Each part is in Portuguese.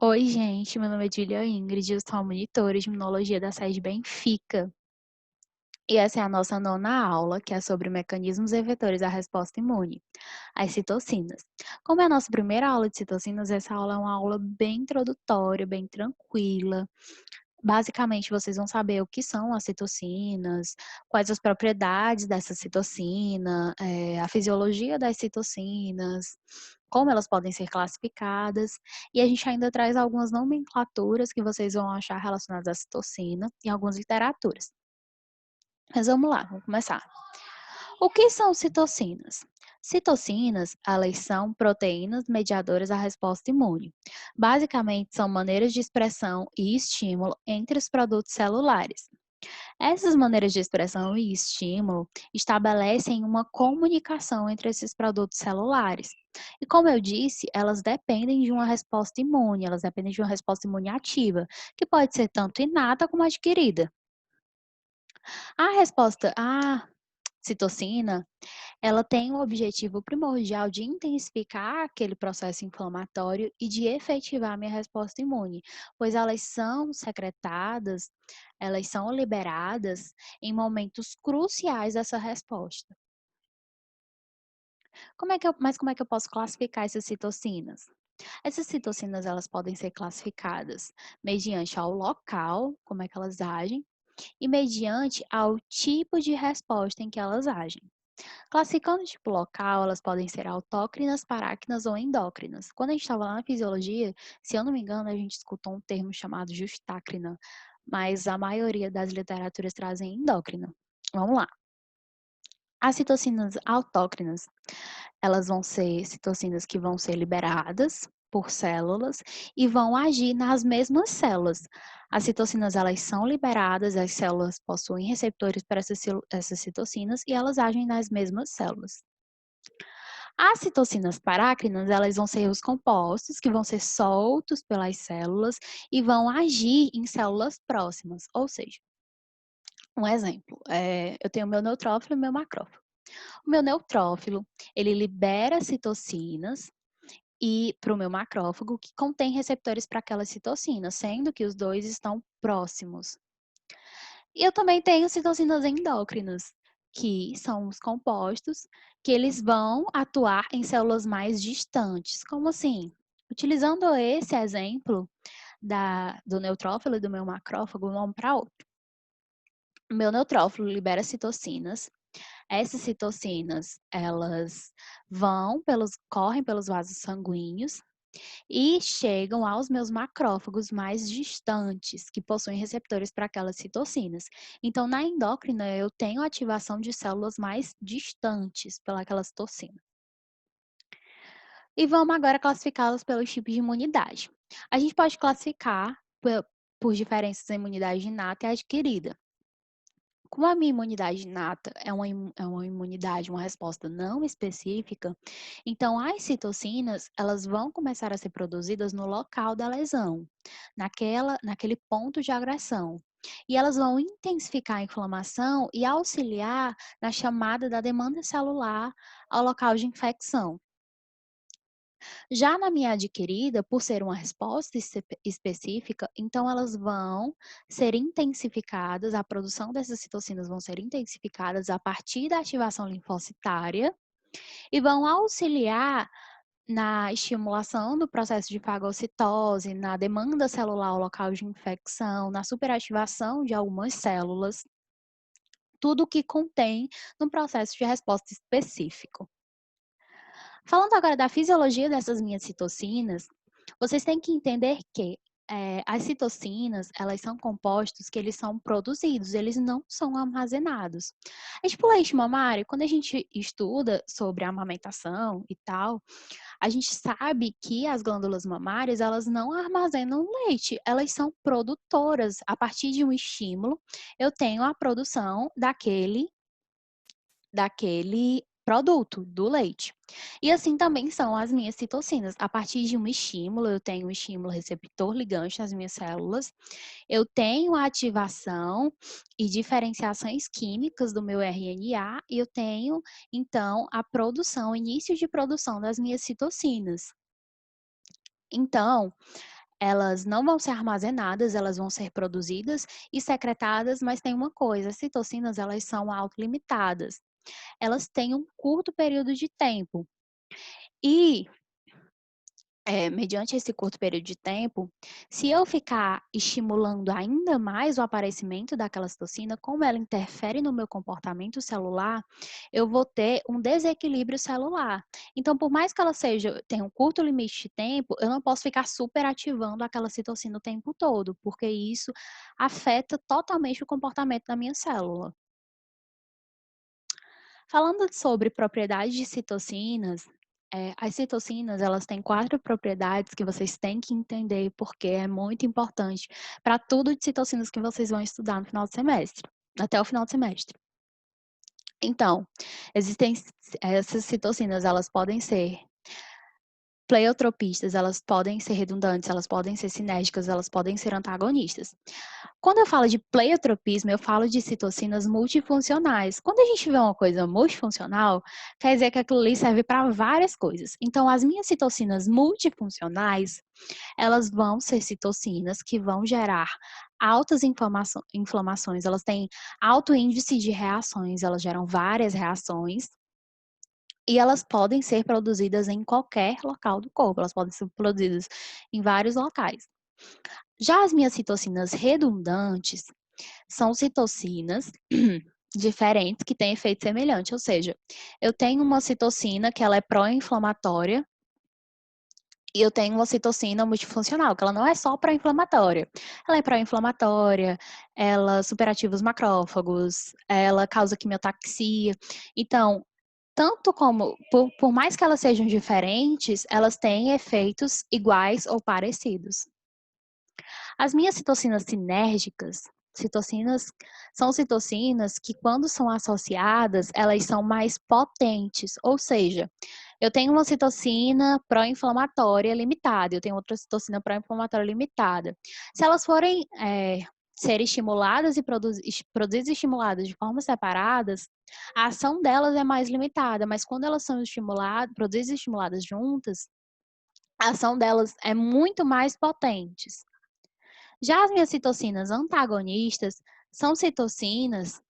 Oi, gente, meu nome é Julia Ingrid, eu sou a monitora de imunologia da sede Benfica. E essa é a nossa nona aula, que é sobre mecanismos efetores da resposta imune, as citocinas. Como é a nossa primeira aula de citocinas, essa aula é uma aula bem introdutória, bem tranquila. Basicamente, vocês vão saber o que são as citocinas, quais as propriedades dessa citocina, a fisiologia das citocinas, como elas podem ser classificadas, e a gente ainda traz algumas nomenclaturas que vocês vão achar relacionadas à citocina em algumas literaturas. Mas vamos lá, vamos começar. O que são citocinas? Citocinas, elas são proteínas mediadoras da resposta imune. Basicamente, são maneiras de expressão e estímulo entre os produtos celulares. Essas maneiras de expressão e estímulo estabelecem uma comunicação entre esses produtos celulares. E como eu disse, elas dependem de uma resposta imune, elas dependem de uma resposta imune ativa, que pode ser tanto inata como adquirida. A resposta à citocina, ela tem o objetivo primordial de intensificar aquele processo inflamatório e de efetivar a minha resposta imune, pois elas são secretadas, elas são liberadas em momentos cruciais dessa resposta. Como é que eu posso classificar essas citocinas? Essas citocinas, elas podem ser classificadas mediante ao local, como é que elas agem, e mediante ao tipo de resposta em que elas agem. Classificando o tipo local, elas podem ser autócrinas, parácrinas ou endócrinas. Quando a gente estava lá na fisiologia, se eu não me engano, a gente escutou um termo chamado justácrina, mas a maioria das literaturas trazem endócrina. Vamos lá. As citocinas autócrinas, elas vão ser citocinas que vão ser liberadas por células e vão agir nas mesmas células. As citocinas, elas são liberadas, as células possuem receptores para essas citocinas e elas agem nas mesmas células. As citocinas parácrinas, elas vão ser os compostos que vão ser soltos pelas células e vão agir em células próximas. Ou seja, um exemplo, eu tenho o meu neutrófilo e o meu macrófago. O meu neutrófilo, ele libera citocinas e para o meu macrófago que contém receptores para aquelas citocinas, sendo que os dois estão próximos. E eu também tenho citocinas endócrinas, que são os compostos que eles vão atuar em células mais distantes. Como assim? Utilizando esse exemplo do neutrófilo e do meu macrófago, vamos para outro. O meu neutrófilo libera citocinas. Essas citocinas, elas correm pelos vasos sanguíneos e chegam aos meus macrófagos mais distantes, que possuem receptores para aquelas citocinas. Então, na endócrina, eu tenho ativação de células mais distantes pelaquela citocina. E vamos agora classificá-las pelos tipos de imunidade. A gente pode classificar por diferenças em imunidade inata e adquirida. Como a minha imunidade inata é uma imunidade, uma resposta não específica, então as citocinas, elas vão começar a ser produzidas no local da lesão, naquele ponto de agressão. E elas vão intensificar a inflamação e auxiliar na chamada da demanda celular ao local de infecção. Já na minha adquirida, por ser uma resposta específica, então elas vão ser intensificadas, a produção dessas citocinas vão ser intensificadas a partir da ativação linfocitária e vão auxiliar na estimulação do processo de fagocitose, na demanda celular ao local de infecção, na superativação de algumas células, tudo que contém num processo de resposta específico. Falando agora da fisiologia dessas minhas citocinas, vocês têm que entender que as citocinas, elas são compostos que eles são produzidos, eles não são armazenados. É tipo leite mamário, quando a gente estuda sobre a amamentação e tal, a gente sabe que as glândulas mamárias, elas não armazenam leite, elas são produtoras. A partir de um estímulo, eu tenho a produção daquele produto, do leite. E assim também são as minhas citocinas. A partir de um estímulo, eu tenho um estímulo receptor ligante nas minhas células, eu tenho a ativação e diferenciações químicas do meu RNA e eu tenho, então, a produção, o início de produção das minhas citocinas. Então, elas não vão ser armazenadas, elas vão ser produzidas e secretadas, mas tem uma coisa, as citocinas, elas são autolimitadas. Elas têm um curto período de tempo. E mediante esse curto período de tempo, se eu ficar estimulando ainda mais o aparecimento daquela citocina, como ela interfere no meu comportamento celular, eu vou ter um desequilíbrio celular. Então, por mais que ela tenha um curto limite de tempo, eu não posso ficar superativando aquela citocina o tempo todo, porque isso afeta totalmente o comportamento da minha célula. Falando sobre propriedades de citocinas, as citocinas, elas têm 4 propriedades que vocês têm que entender, porque é muito importante para tudo de citocinas que vocês vão estudar no final do semestre, até o final do semestre. Então, existem essas citocinas, elas podem ser pleiotropistas, elas podem ser redundantes, elas podem ser sinérgicas, elas podem ser antagonistas. Quando eu falo de pleiotropismo, eu falo de citocinas multifuncionais. Quando a gente vê uma coisa multifuncional, quer dizer que aquilo ali serve para várias coisas. Então, as minhas citocinas multifuncionais, elas vão ser citocinas que vão gerar altas inflamações, elas têm alto índice de reações, elas geram várias reações, e elas podem ser produzidas em qualquer local do corpo, elas podem ser produzidas em vários locais. Já as minhas citocinas redundantes são citocinas diferentes que têm efeito semelhante, ou seja, eu tenho uma citocina que ela é pró-inflamatória e eu tenho uma citocina multifuncional, que ela não é só pró-inflamatória. Ela é pró-inflamatória, ela superativa os macrófagos, ela causa quimiotaxia. Então, tanto como, por mais que elas sejam diferentes, elas têm efeitos iguais ou parecidos. As minhas citocinas sinérgicas, citocinas, são citocinas que, quando são associadas, elas são mais potentes, ou seja, eu tenho uma citocina pró-inflamatória limitada, eu tenho outra citocina pró-inflamatória limitada. Se elas forem ser estimuladas e produzidas e estimuladas de formas separadas, a ação delas é mais limitada, mas quando elas são produzidas e estimuladas juntas, a ação delas é muito mais potente. Já as minhas citocinas antagonistas são citocinas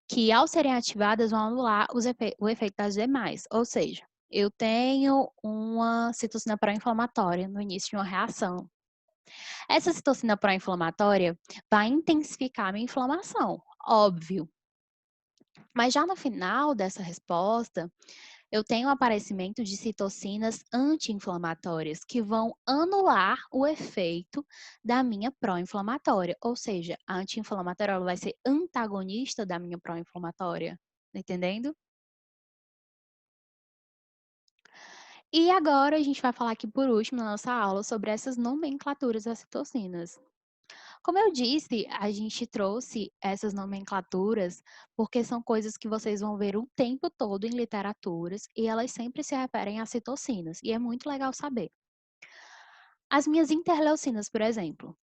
que, ao serem ativadas, vão anular o efeito das demais. Ou seja, eu tenho uma citocina pró-inflamatória no início de uma reação. Essa citocina pró-inflamatória vai intensificar a minha inflamação, óbvio. Mas já no final dessa resposta, eu tenho o aparecimento de citocinas anti-inflamatórias que vão anular o efeito da minha pró-inflamatória. Ou seja, a anti-inflamatória ela vai ser antagonista da minha pró-inflamatória. Tá entendendo? E agora a gente vai falar aqui por último na nossa aula sobre essas nomenclaturas das citocinas. Como eu disse, a gente trouxe essas nomenclaturas porque são coisas que vocês vão ver o tempo todo em literaturas e elas sempre se referem a citocinas, e é muito legal saber. As minhas interleucinas, por exemplo.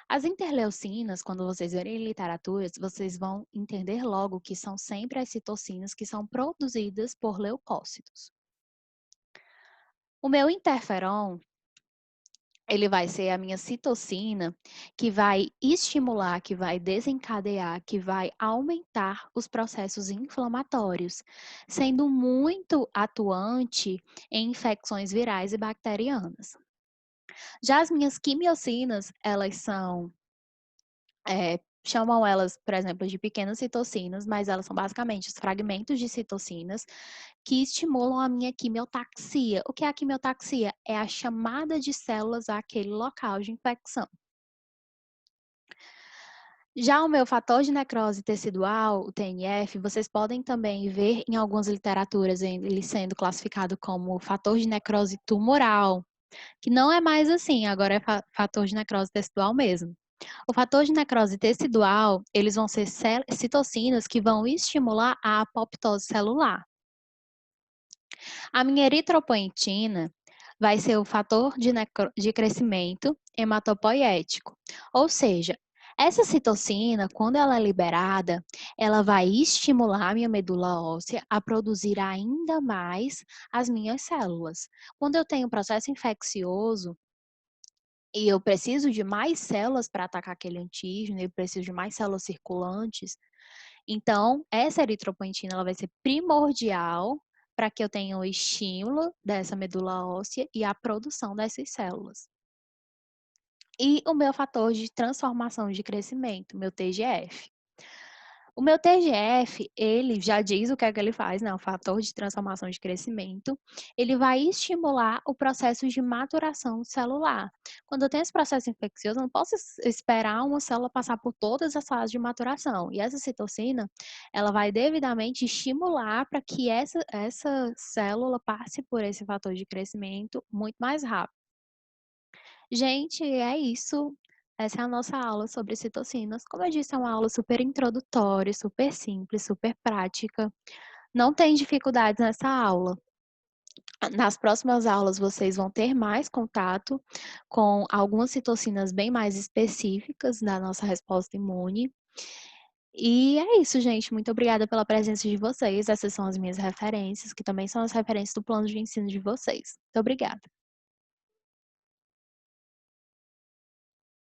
As interleucinas, quando vocês verem em literaturas, vocês vão entender logo que são sempre as citocinas que são produzidas por leucócitos. O meu interferon, ele vai ser a minha citocina que vai estimular, que vai desencadear, que vai aumentar os processos inflamatórios, sendo muito atuante em infecções virais e bacterianas. Já as minhas quimiocinas, elas são, chamam elas, por exemplo, de pequenas citocinas, mas elas são basicamente os fragmentos de citocinas que estimulam a minha quimiotaxia. O que é a quimiotaxia? É a chamada de células àquele local de infecção. Já o meu fator de necrose tecidual, o TNF, vocês podem também ver em algumas literaturas ele sendo classificado como fator de necrose tumoral, que não é mais assim, agora é fator de necrose tecidual mesmo. O fator de necrose tecidual, eles vão ser citocinas que vão estimular a apoptose celular. A minha eritropoetina vai ser o fator de crescimento hematopoético. Ou seja, essa citocina, quando ela é liberada, ela vai estimular a minha medula óssea a produzir ainda mais as minhas células. Quando eu tenho um processo infeccioso, e eu preciso de mais células para atacar aquele antígeno, eu preciso de mais células circulantes. Então, essa eritropoetina ela vai ser primordial para que eu tenha o estímulo dessa medula óssea e a produção dessas células. E o meu fator de transformação de crescimento, meu TGF. O meu TGF, ele já diz o que é que ele faz, né? O fator de transformação de crescimento. Ele vai estimular o processo de maturação celular. Quando eu tenho esse processo infeccioso, eu não posso esperar uma célula passar por todas as fases de maturação. E essa citocina, ela vai devidamente estimular para que essa célula passe por esse fator de crescimento muito mais rápido. Gente, é isso. Essa é a nossa aula sobre citocinas. Como eu disse, é uma aula super introdutória, super simples, super prática. Não tem dificuldades nessa aula. Nas próximas aulas, vocês vão ter mais contato com algumas citocinas bem mais específicas da nossa resposta imune. E é isso, gente. Muito obrigada pela presença de vocês. Essas são as minhas referências, que também são as referências do plano de ensino de vocês. Muito obrigada.